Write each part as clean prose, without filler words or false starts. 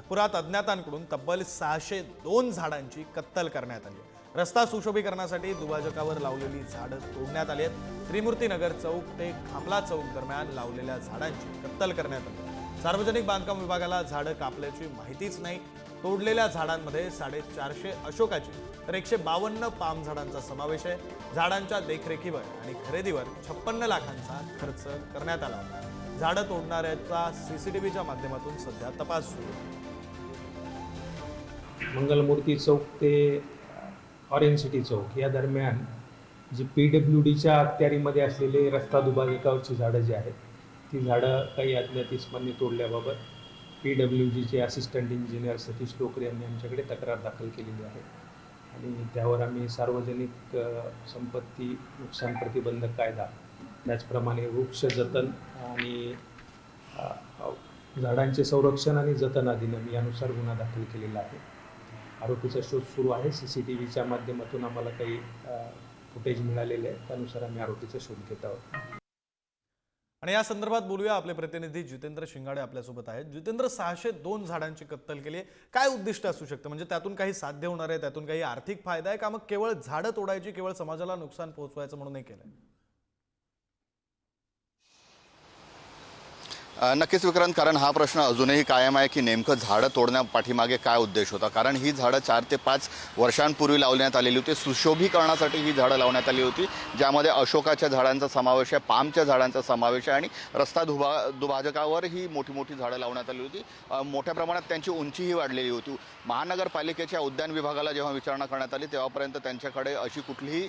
नागपुरात अज्ञातांकडून तब्बल 602 झाडांची कत्तल करण्यात आली. रस्ता सुशोभीकरणासाठी दुभाजकावर लावलेली झाडं तोडण्यात आली आहेत. त्रिमूर्तीनगर चौक ते खामला चौक दरम्यान लावलेल्या झाडांची कत्तल करण्यात आली. सार्वजनिक बांधकाम विभागाला झाडं कापल्याची माहितीच नाही. तोडलेल्या झाडांमध्ये 450 अशोकाची तर 152 पाम झाडांचा समावेश आहे. झाडांच्या देखरेखीवर आणि खरेदीवर 56 लाखांचा खर्च करण्यात आला होता. झाडं तोडणाऱ्याचा सीसीटीव्हीच्या माध्यमातून सध्या तपास सुरू आहे. मंगलमूर्ती चौक ते ऑरेंज सिटी चौक या दरम्यान जी PWDच्या अखत्यारीमध्ये असलेले रस्ता दुभाजकावरची झाडं जी आहेत ती झाडं काही अज्ञात इस्मांनी तोडल्याबाबत PWDचे असिस्टंट इंजिनियर सतीश लोकरे यांनी आमच्याकडे तक्रार दाखल केलेली आहे आणि त्यावर आम्ही सार्वजनिक संपत्ती नुकसान प्रतिबंधक कायदा त्याचप्रमाणे वृक्ष जतन आणि झाडांचे संरक्षण आणि जतन अधिनियम यानुसार गुन्हा दाखल केलेला आहे. आरोपीचा शोध सुरू आहे. CCTVच्या माध्यमातून आम्हाला काही फुटेज मिळालेले आहे, त्यानुसार आम्ही आरोपीचा शोध घेत आहोत. आणि या संदर्भात बोलूया. आपले प्रतिनिधी जितेंद्र शिंगाडे आपल्यासोबत आहेत. जितेंद्र, 602 झाडांची कत्तल केली आहे, काय उद्दिष्ट असू शकतं? म्हणजे त्यातून काही साध्य होणार आहे, त्यातून काही आर्थिक फायदा आहे का, मग केवळ झाडं तोडायची, केवळ समाजाला नुकसान पोहोचवायचं म्हणून हे केलंय? नक्कीच विक्रांत, कारण हा प्रश्न अजूनही कायम आहे की नेमकं झाडं तोडण्या पाठीमागे काय उद्देश होता. कारण ही झाडं 4 ते 5 वर्षांपूर्वी लावण्यात आलेली होती. सुशोभीकरणासाठी ही झाडं लावण्यात आली होती, ज्यामध्ये अशोकाच्या झाडांचा समावेश आहे, पामच्या झाडांचा समावेश आहे आणि रस्ता दुभाजकावर ही मोठी मोठी झाडं लावण्यात आली होती. मोठ्या प्रमाणात त्यांची उंचीही वाढलेली होती. महानगरपालिकेच्या उद्यान विभागाला जेव्हा विचारणा करण्यात आली तेव्हापर्यंत त्यांच्याकडे अशी कुठलीही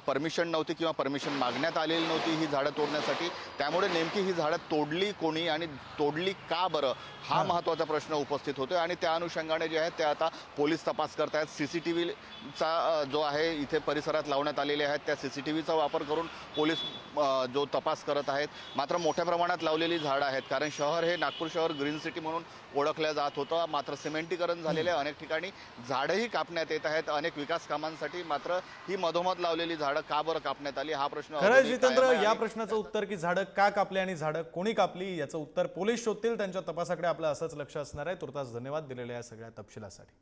परमिशन नव्हती किंवा परमिशन मागण्यात आलेली नव्हती ही झाडं तोडण्यासाठी. त्यामुळे नेमकी ही झाडं तोडली कोणी आणि तोडली का बरं, हा महत्त्वाचा प्रश्न उपस्थित होतोय आणि त्या अनुषंगाने जे आहे ते आता पोलीस तपास करतायत. CCTVचा जो आहे इथे परिसरात लावण्यात आलेले आहेत त्या CCTVचा वापर करून पोलीस जो तपास करत आहेत. मात्र मोठ्या प्रमाणात लावलेली झाडं आहेत, कारण शहर हे नागपूर शहर ग्रीन सिटी म्हणून ओळखलं जात होतं. मात्र सिमेंटीकरण झालेले अनेक ठिकाणी झाडंही कापण्यात येत आहेत अनेक विकास कामांसाठी. मात्र ही मधोमध लावलेली झाडं का बरं कापण्यात आली हा प्रश्न. खरं जितेंद्र, या प्रश्नाचं उत्तर की झाडं का कापली आणि झाडं कोणी कापली याचं उत्तर पोलीस शोधतील. त्यांच्या तपासाकडे आपलं असंच लक्ष असणार आहे. तुर्तास धन्यवाद दिलेल्या या सगळ्या तपशिलासाठी.